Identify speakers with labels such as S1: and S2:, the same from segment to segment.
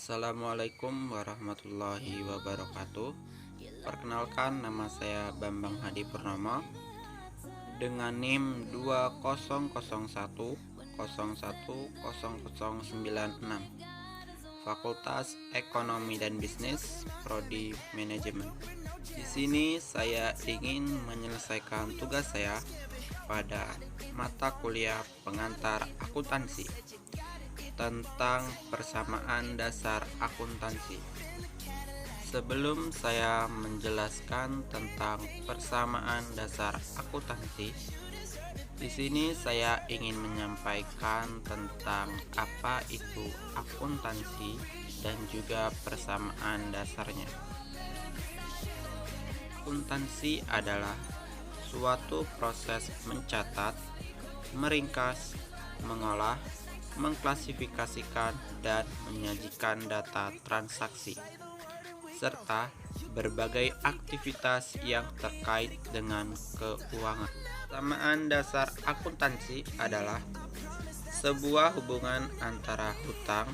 S1: Assalamualaikum warahmatullahi wabarakatuh. Perkenalkan, nama saya Bambang Hadi Purnomo dengan NIM 2001010096, Fakultas Ekonomi dan Bisnis, Prodi Manajemen. Di sini saya ingin menyelesaikan tugas saya pada mata kuliah pengantar akuntansi tentang persamaan dasar akuntansi. Sebelum saya menjelaskan tentang persamaan dasar akuntansi, di sini saya ingin menyampaikan tentang apa itu akuntansi dan juga persamaan dasarnya. Akuntansi adalah suatu proses mencatat, meringkas, mengolah, mengklasifikasikan, dan menyajikan data transaksi, serta berbagai aktivitas yang terkait dengan keuangan. Persamaan dasar akuntansi adalah sebuah hubungan antara hutang,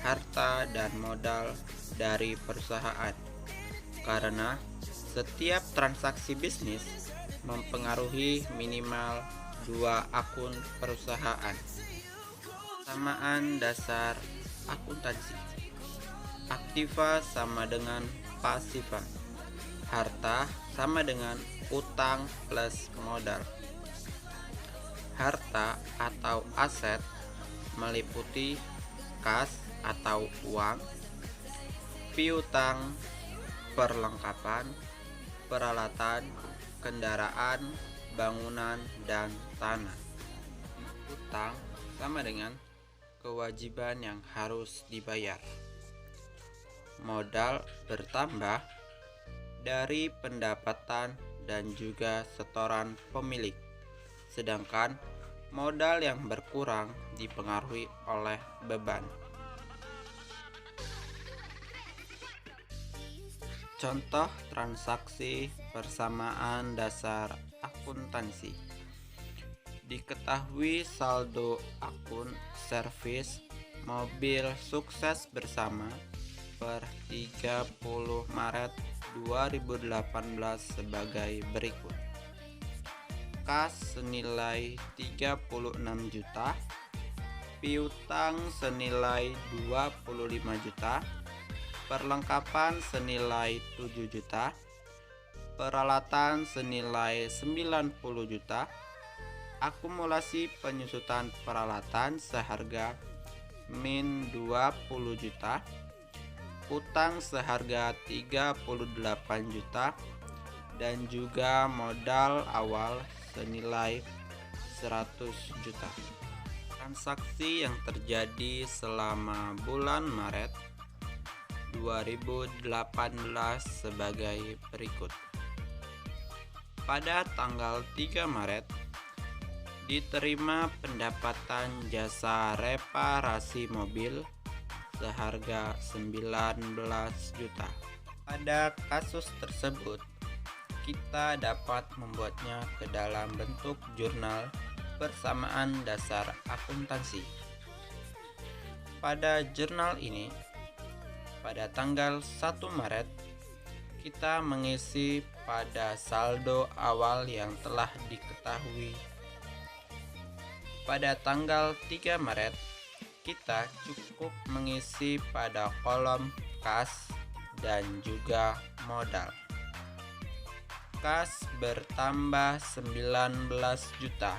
S1: harta, dan modal dari perusahaan, karena setiap transaksi bisnis mempengaruhi minimal dua akun perusahaan. Persamaan dasar akuntansi: aktiva sama dengan pasiva, harta sama dengan utang plus modal. Harta atau aset meliputi kas atau uang, piutang, perlengkapan, peralatan, kendaraan, bangunan, dan tanah. Utang sama dengan kewajiban yang harus dibayar. Modal bertambah dari pendapatan dan juga setoran pemilik, sedangkan modal yang berkurang dipengaruhi oleh beban. Contoh transaksi persamaan dasar akuntansi: diketahui saldo akun servis mobil sukses bersama per 30 Maret 2018 sebagai berikut. Kas senilai 36 juta, piutang senilai 25 juta, perlengkapan senilai 7 juta, peralatan senilai 90 juta, akumulasi penyusutan peralatan seharga min 20 juta, utang seharga 38 juta, dan juga modal awal senilai 100 juta. Transaksi yang terjadi selama bulan Maret 2018 sebagai berikut. Pada tanggal 3 Maret diterima pendapatan jasa reparasi mobil seharga 19 juta. Pada kasus tersebut, kita dapat membuatnya ke dalam bentuk jurnal persamaan dasar akuntansi. Pada jurnal ini, pada tanggal 1 Maret, kita mengisi pada saldo awal yang telah diketahui. Pada tanggal 3 Maret, kita cukup mengisi pada kolom kas dan juga modal. Kas bertambah 19 juta.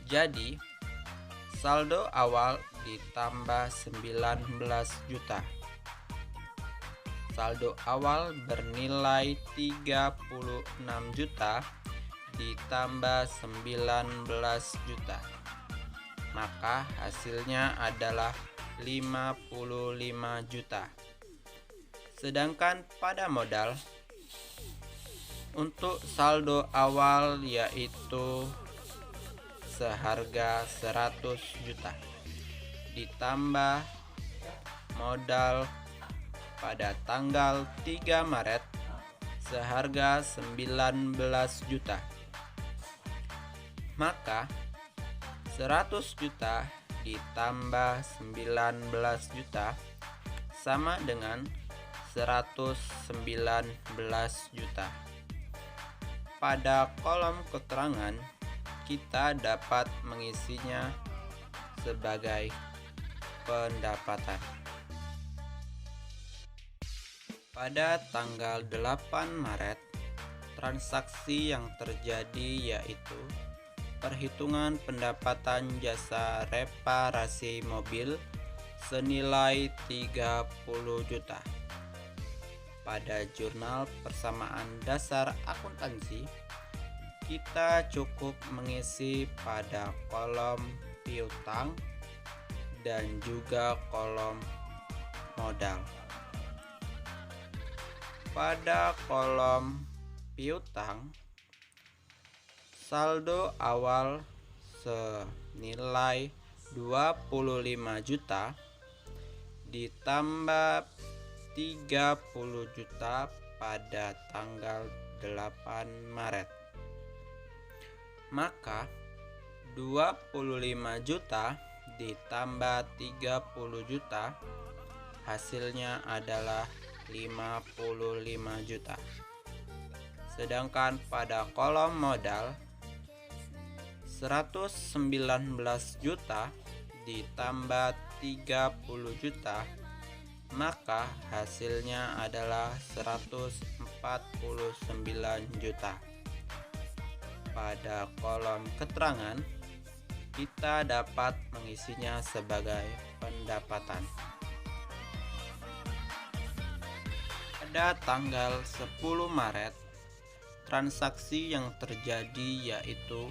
S1: Jadi, saldo awal ditambah 19 juta. Saldo awal bernilai 36 juta ditambah 19 juta. Maka hasilnya adalah 55 juta. Sedangkan pada modal, untuk saldo awal yaitu seharga 100 juta ditambah modal pada tanggal 3 Maret seharga 19 juta. Maka 100 juta ditambah 19 juta sama dengan 119 juta. Pada kolom keterangan, kita dapat mengisinya sebagai pendapatan. Pada tanggal 8 Maret, transaksi yang terjadi yaitu perhitungan pendapatan jasa reparasi mobil senilai 30 juta. Pada jurnal persamaan dasar akuntansi, kita cukup mengisi pada kolom piutang dan juga kolom modal. Pada kolom piutang, saldo awal senilai 25 juta ditambah 30 juta pada tanggal 8 Maret. Maka 25 juta ditambah 30 juta hasilnya adalah 55 juta. Sedangkan pada kolom modal 119 juta ditambah 30 juta, maka hasilnya adalah 149 juta. Pada kolom keterangan, kita dapat mengisinya sebagai pendapatan. Pada tanggal 10 Maret, transaksi yang terjadi yaitu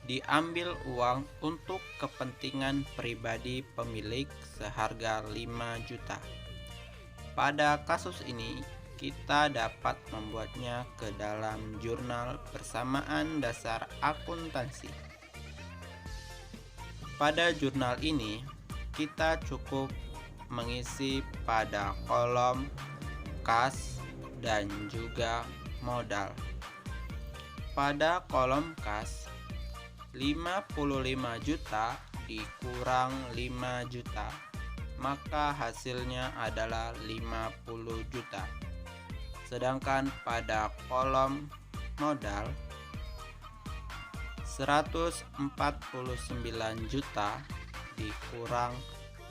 S1: diambil uang untuk kepentingan pribadi pemilik seharga 5 juta. Pada kasus ini, kita dapat membuatnya ke dalam jurnal persamaan dasar akuntansi. Pada jurnal ini, kita cukup mengisi pada kolom kas dan juga modal. Pada kolom kas, 55 juta dikurang 5 juta, maka hasilnya adalah 50 juta. Sedangkan pada kolom modal 149 juta dikurang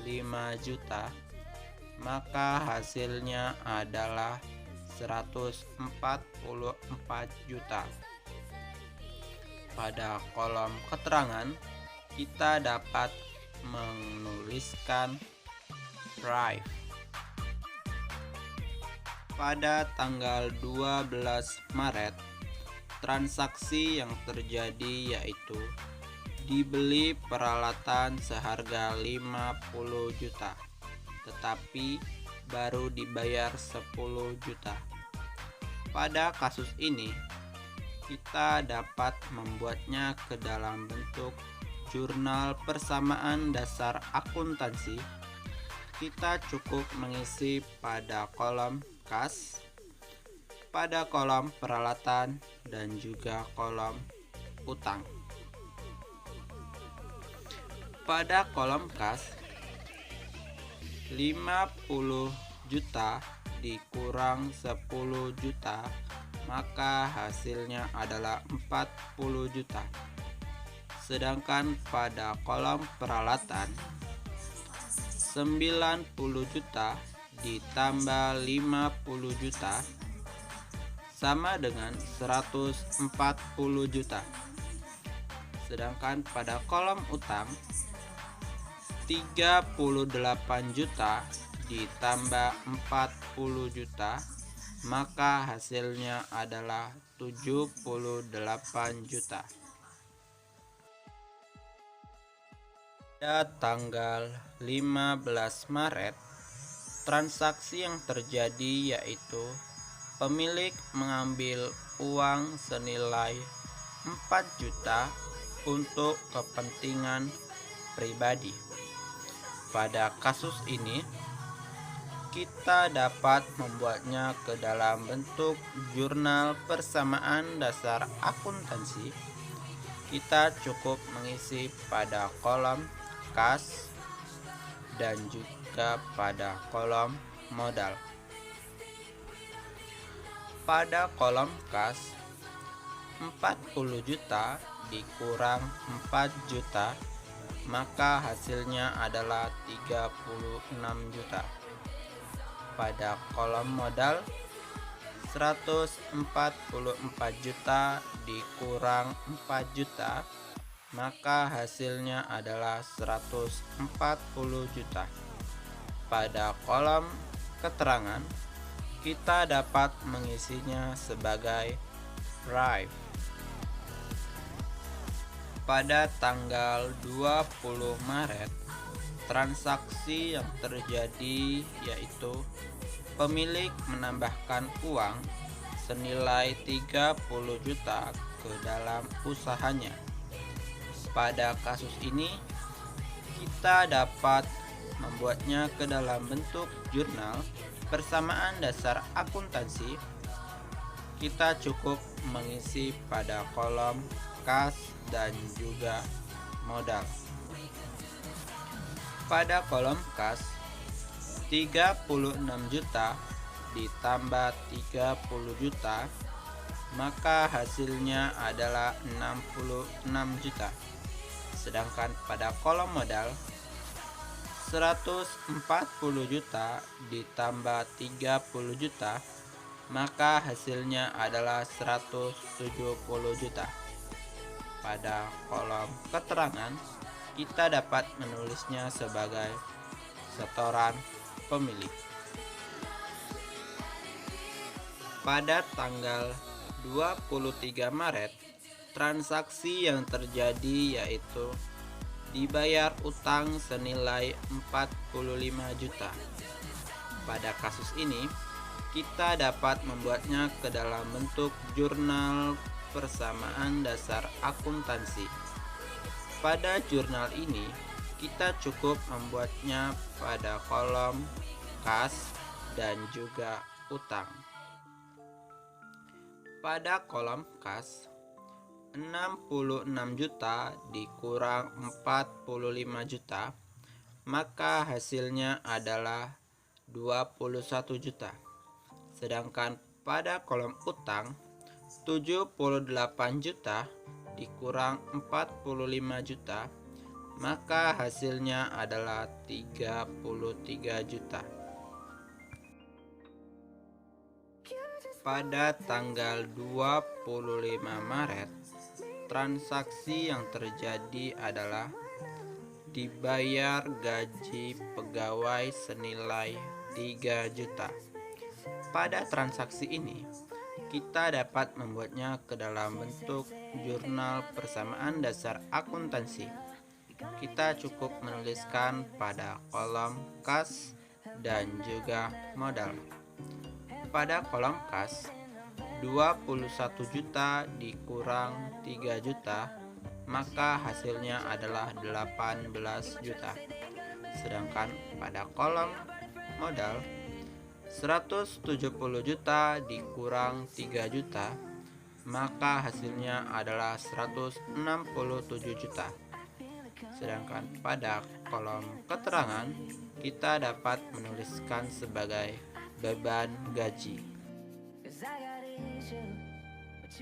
S1: 5 juta, maka hasilnya adalah 144 juta. Pada kolom keterangan, kita dapat menuliskan price. Pada tanggal 12 Maret, transaksi yang terjadi yaitu dibeli peralatan seharga 50 juta, tetapi baru dibayar 10 juta. Pada kasus ini, kita dapat membuatnya ke dalam bentuk jurnal persamaan dasar akuntansi. Kita cukup mengisi pada kolom kas, pada kolom peralatan, dan juga kolom utang. Pada kolom kas, 50 juta dikurang 10 juta, maka hasilnya adalah 40 juta. Sedangkan pada kolom peralatan, 90 juta ditambah 50 juta sama dengan 140 juta. Sedangkan pada kolom utang, 38 juta ditambah 40 juta, maka hasilnya adalah 78 juta. Pada tanggal 15 Maret, transaksi yang terjadi yaitu pemilik mengambil uang senilai 4 juta untuk kepentingan pribadi. Pada kasus ini, kita dapat membuatnya ke dalam bentuk jurnal persamaan dasar akuntansi. Kita cukup mengisi pada kolom kas dan juga pada kolom modal. Pada kolom kas, 40 juta dikurang 4 juta, maka hasilnya adalah 36 juta. Pada kolom modal, 144 juta dikurang 4 juta, maka hasilnya adalah 140 juta. Pada kolom keterangan, kita dapat mengisinya sebagai drive. Pada tanggal 20 Maret, transaksi yang terjadi yaitu pemilik menambahkan uang senilai 30 juta ke dalam usahanya. Pada kasus ini, kita dapat membuatnya ke dalam bentuk jurnal persamaan dasar akuntansi. Kita cukup mengisi pada kolom kas dan juga modal. Pada kolom kas, 36 juta ditambah 30 juta, maka hasilnya adalah 66 juta. Sedangkan pada kolom modal, 140 juta ditambah 30 juta, maka hasilnya adalah 170 juta. Pada kolom keterangan, kita dapat menulisnya sebagai setoran pemilik. Pada tanggal 23 Maret, transaksi yang terjadi yaitu dibayar utang senilai 45 juta. Pada kasus ini, kita dapat membuatnya ke dalam bentuk jurnal persamaan dasar akuntansi. Pada jurnal ini, kita cukup membuatnya pada kolom kas dan juga utang. Pada kolom kas, 66 juta dikurang 45 juta, maka hasilnya adalah 21 juta. Sedangkan pada kolom utang, 78 juta dikurang 45 juta, maka hasilnya adalah 33 juta. Pada tanggal 25 Maret, transaksi yang terjadi adalah dibayar gaji pegawai senilai 3 juta. Pada transaksi ini, kita dapat membuatnya ke dalam bentuk jurnal persamaan dasar akuntansi. Kita cukup menuliskan pada kolom kas dan juga modal. Pada kolom kas, 21 juta dikurang 3 juta, maka hasilnya adalah 18 juta. Sedangkan pada kolom modal, 170 juta dikurang 3 juta, maka hasilnya adalah 167 juta. Sedangkan pada kolom keterangan, kita dapat menuliskan sebagai beban gaji.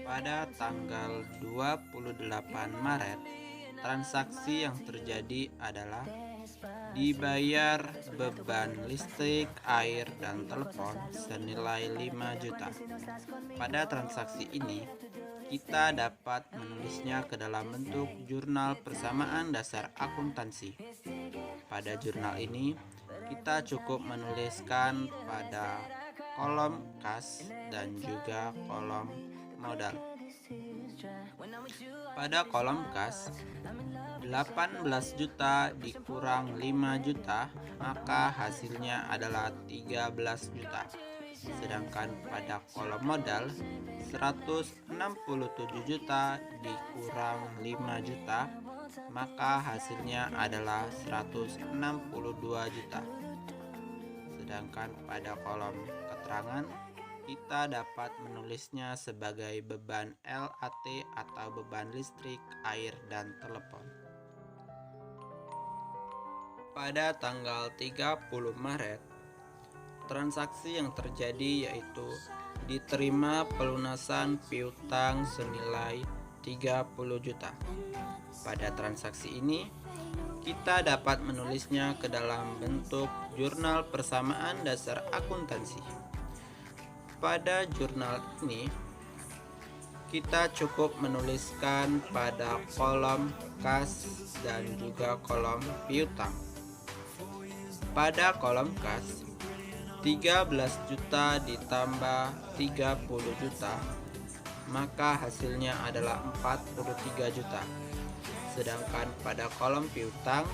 S1: Pada tanggal 28 Maret, transaksi yang terjadi adalah dibayar beban listrik, air, dan telepon senilai 5 juta. Pada transaksi ini, kita dapat menulisnya ke dalam bentuk jurnal persamaan dasar akuntansi. Pada jurnal ini, kita cukup menuliskan pada kolom kas dan juga kolom modal. Pada kolom kas, 18 juta dikurang 5 juta, maka hasilnya adalah 13 juta. Sedangkan pada kolom modal, 167 juta dikurang 5 juta, maka hasilnya adalah 162 juta. Sedangkan pada kolom keterangan, kita dapat menulisnya sebagai beban LAT atau beban listrik, air, dan telepon. Pada tanggal 30 Maret, transaksi yang terjadi yaitu diterima pelunasan piutang senilai 30 juta. Pada transaksi ini, kita dapat menulisnya ke dalam bentuk jurnal persamaan dasar akuntansi. Pada jurnal ini, kita cukup menuliskan pada kolom kas dan juga kolom piutang. Pada kolom kas, 13 juta ditambah 30 juta, maka hasilnya adalah 43 juta. Sedangkan pada kolom piutang,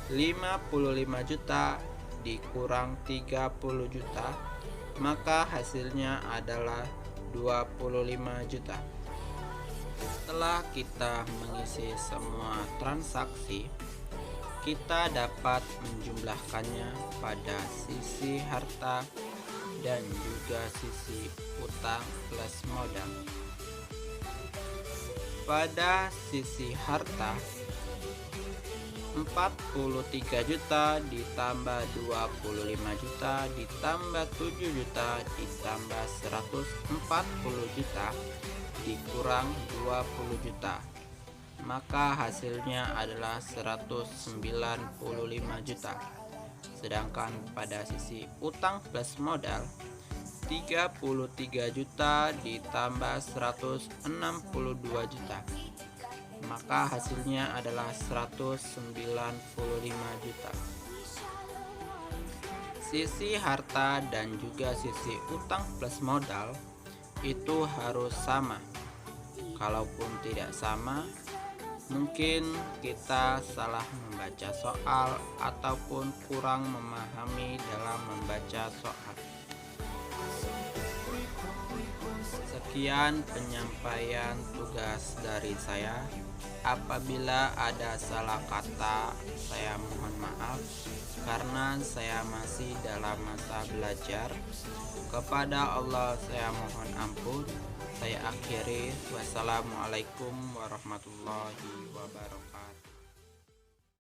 S1: 55 juta dikurang 30 juta, maka hasilnya adalah 25 juta. Setelah kita mengisi semua transaksi, kita dapat menjumlahkannya pada sisi harta dan juga sisi utang plus modal. Pada sisi harta, 43 juta ditambah 25 juta ditambah 7 juta ditambah 140 juta dikurang 20 juta, maka hasilnya adalah 195 juta. Sedangkan pada sisi utang plus modal, 33 juta ditambah 162 juta, maka hasilnya adalah 195 juta. Sisi harta dan juga sisi utang plus modal itu harus sama. Kalaupun tidak sama, mungkin kita salah membaca soal ataupun kurang memahami dalam membaca soal. Sekian penyampaian tugas dari saya. Apabila ada salah kata, saya mohon maaf karena saya masih dalam masa belajar. Kepada Allah saya mohon ampun. Saya akhiri. Wassalamualaikum warahmatullahi wabarakatuh.